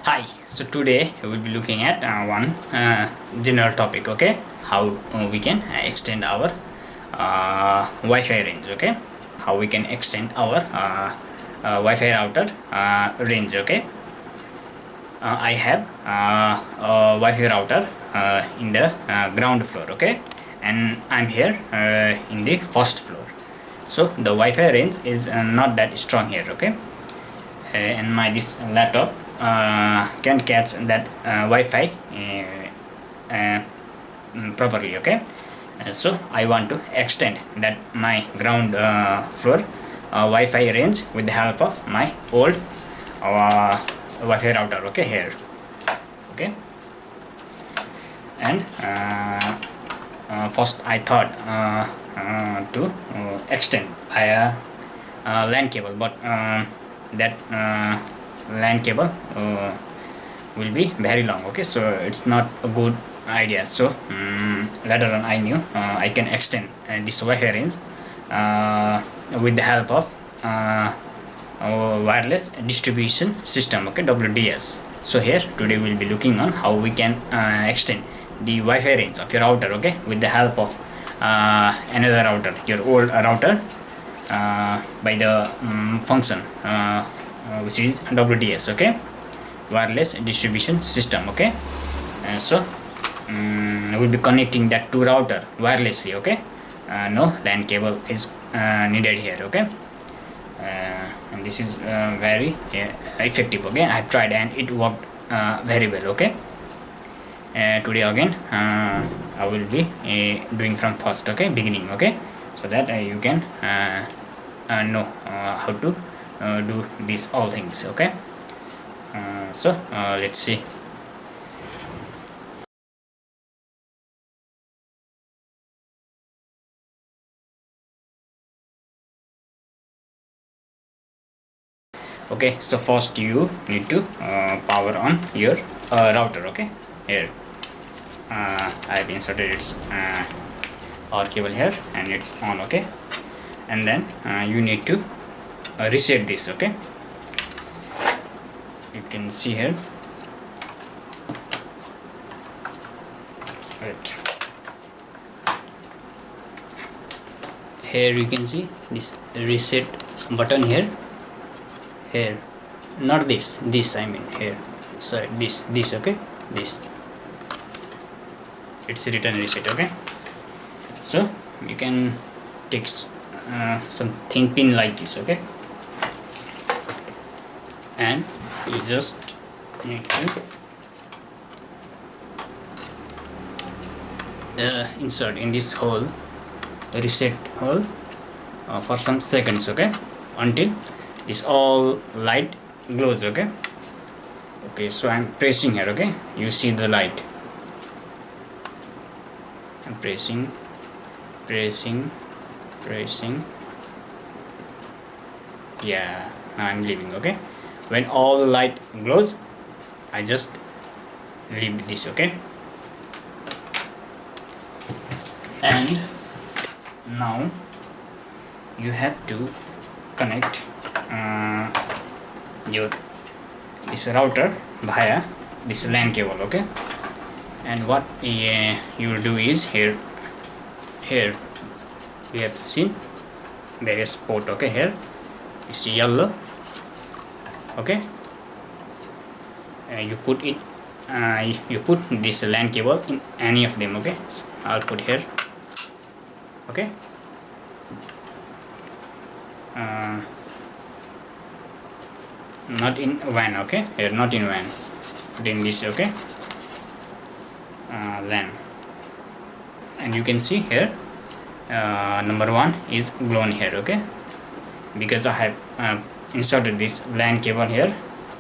Hi, so today we will be looking at one general topic, okay? How we can extend our Wi-Fi range, okay? How we can extend our Wi-Fi router range, okay? I have a Wi-Fi router in the ground floor, okay? And I'm here in the first floor. So the Wi-Fi range is not that strong here, okay? And this laptop can catch that Wi-Fi properly, okay? So I want to extend that my ground floor Wi-Fi range with the help of my old Wi-Fi router, okay, here, okay. And first I thought to extend via LAN cable, but that LAN cable will be very long, okay, so it's not a good idea. So later on I knew I can extend this Wi-Fi range with the help of wireless distribution system, okay, WDS. So here today we'll be looking on how we can extend the Wi-Fi range of your router, okay, with the help of another router, your old router, by the function which is WDS, okay, wireless distribution system, okay. So we'll be connecting that to router wirelessly, okay. No LAN cable is needed here, okay. And this is very effective, okay. I have tried and it worked very well, okay. Today again I will be doing from first, okay, beginning, okay, so that you can know how to do these all things, okay. So let's see. Okay, so first you need to power on your router, okay. Here I've inserted its R cable here and it's on, okay. And then you need to reset this, okay. You can see here, right here you can see this reset button here, not this I mean here, so this okay, this, it's written reset, okay. So you can take some thin pin like this, okay, and you just need to insert in this hole, reset hole, for some seconds, okay, until this all light glows, okay. So I'm pressing here, okay, you see the light, I'm pressing, yeah, now I'm leaving, okay. When all the light glows I just leave this, okay. And now you have to connect this router via this LAN cable, okay. And what you will do is here we have seen various port, okay. Here it's yellow, okay. You put it you put this LAN cable in any of them, okay. I'll put here, okay. Not in WAN, okay, here not in WAN, put in this, okay, LAN. And you can see here number 1 is blown here, okay, because I have inserted this LAN cable here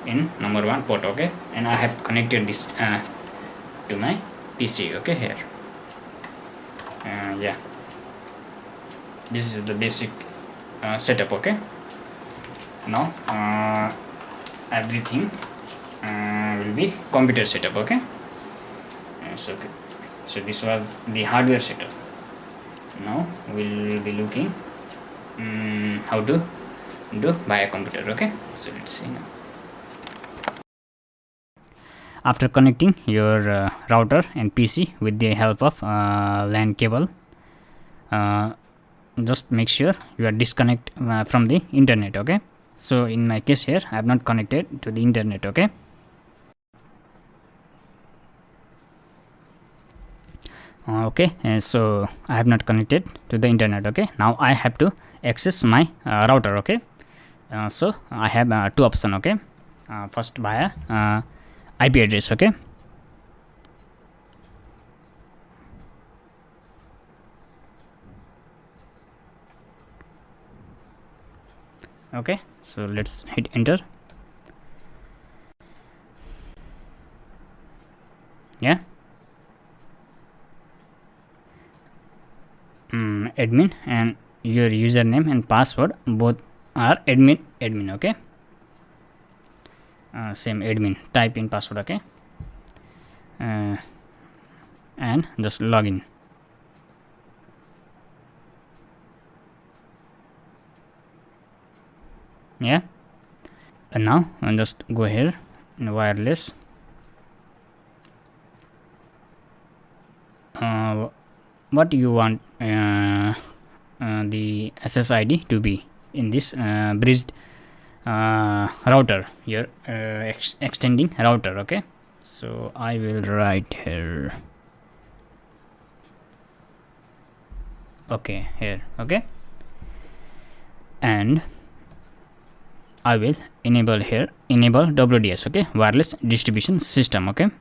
in number 1 port, okay. And I have connected this to my PC, okay, here. Yeah, this is the basic setup, okay. Now everything will be computer setup, okay. So this was the hardware setup. Now we'll be looking how to do via computer, okay. So let's see now. After connecting your router and PC with the help of LAN cable, just make sure you are disconnect from the internet. Okay, so in my case here I have not connected to the internet. Okay, so I have not connected to the internet. Okay, now I have to access my router. Okay, so I have two options. Okay, first via IP address. Okay, okay, so let's hit enter. Yeah, admin and your username and password both are admin. Okay, same admin, type in password. Okay, and just login. Yeah, and now just go here in wireless. What you want the SSID to be in this bridged router, your extending router. Okay, so I will write here. Okay, here. Okay, and I will enable here, enable WDS. Okay, wireless distribution system. Okay,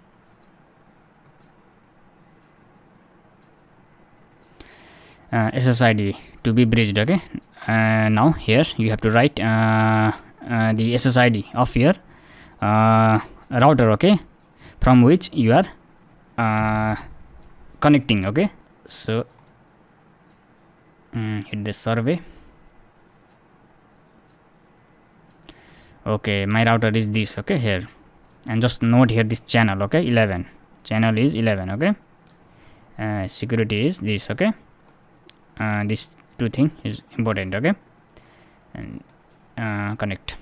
SSID to be bridged. Okay, now here you have to write the SSID of your router. Okay, from which you are connecting. Okay, so hit the survey. Okay, my router is this. Okay, here, and just note here this channel. Okay, 11 channel is 11. Okay, security is this. Okay, this two thing is important. Okay, and connect.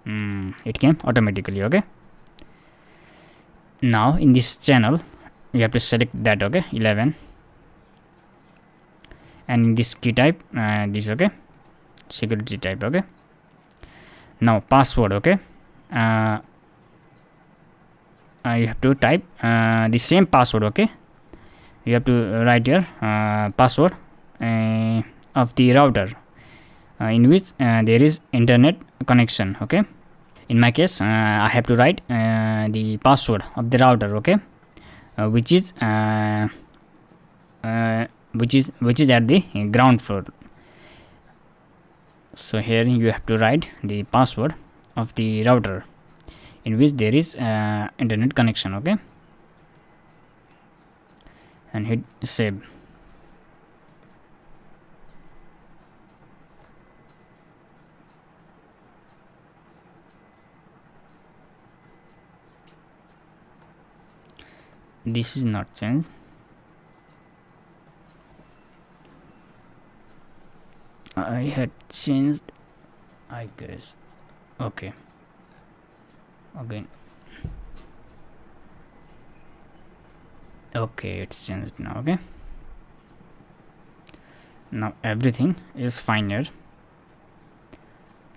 It came automatically. Okay, now in this channel you have to select that. Okay, 11, and in this key type this. Okay, security type. Okay, now password. Okay, you have to type the same password. Okay, you have to write your password of the router in which there is internet connection. Okay, in my case I have to write the password of the router. Okay, which is at the ground floor. So here you have to write the password of the router in which there is internet connection. Okay, and hit save. This is not changed. I had changed, I guess. Okay, again. Okay, it's changed now. Okay, now everything is fine here.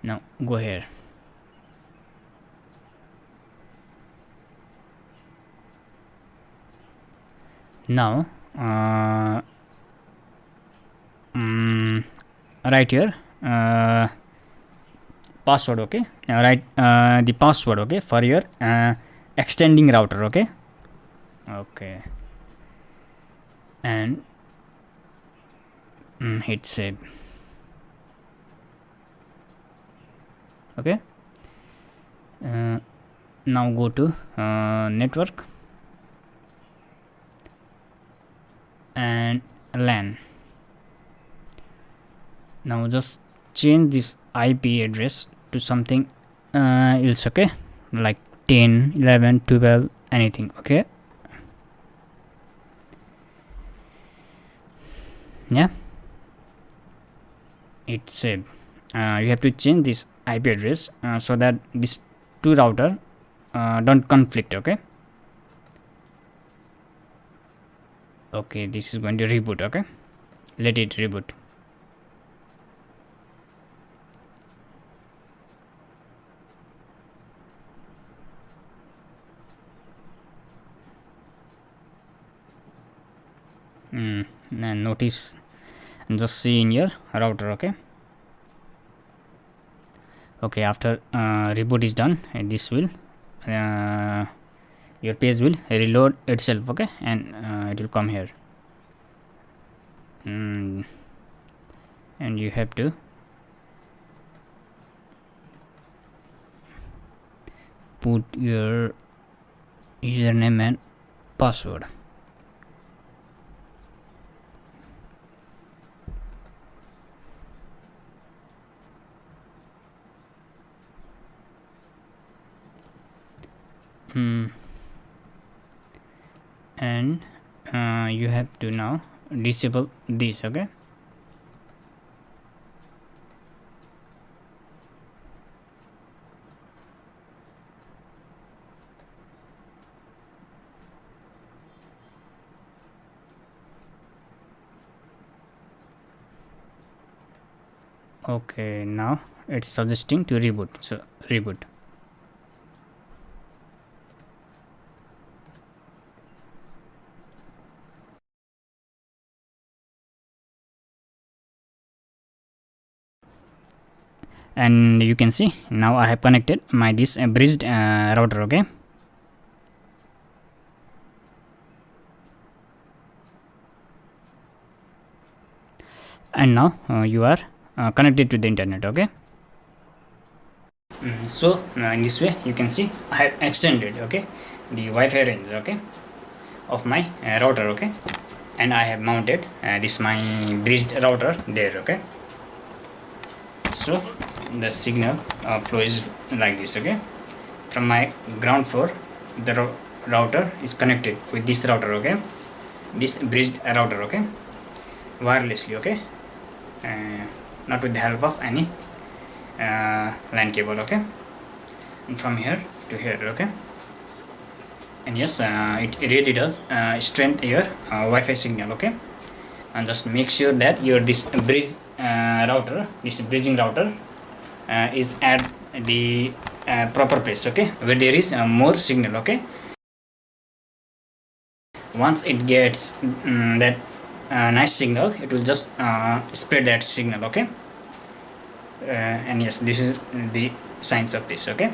Now go here. Now write here password. Okay, write the password. Okay, for your extending router. Okay, okay, and hit save. Okay, now go to network and LAN. Now just change this IP address to something else. Okay, like 10, 11, 12, anything. Okay, yeah, it's saved. You have to change this IP address so that these two router don't conflict. Okay, okay, this is going to reboot. Okay, let it reboot. And notice and just see in your router. Okay, after reboot is done, and this will your page will reload itself. Okay, and it will come here, and you have to put your username and password. And you have to now disable this. Okay, okay, now it's suggesting to reboot, so reboot. And you can see now I have connected my this bridged router. Okay, and now you are connected to the internet. Okay, so in this way you can see I have extended, okay, the Wi-Fi range, okay, of my router. Okay, and I have mounted this my bridged router there. Okay, so the signal flow is like this. Okay, from my ground floor the router is connected with this router. Okay, this bridged router. Okay, wirelessly. Okay, not with the help of any LAN cable. Okay, and from here to here. Okay, and yes, it really does strengthen your Wi-Fi signal. Okay, and just make sure that your this bridge router, this bridging router is at the proper place. Okay, where there is more signal. Okay, once it gets that nice signal, it will just spread that signal. Okay, and yes, this is the signs of this. Okay,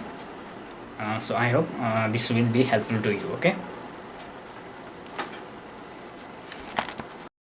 so I hope this will be helpful to you. Okay.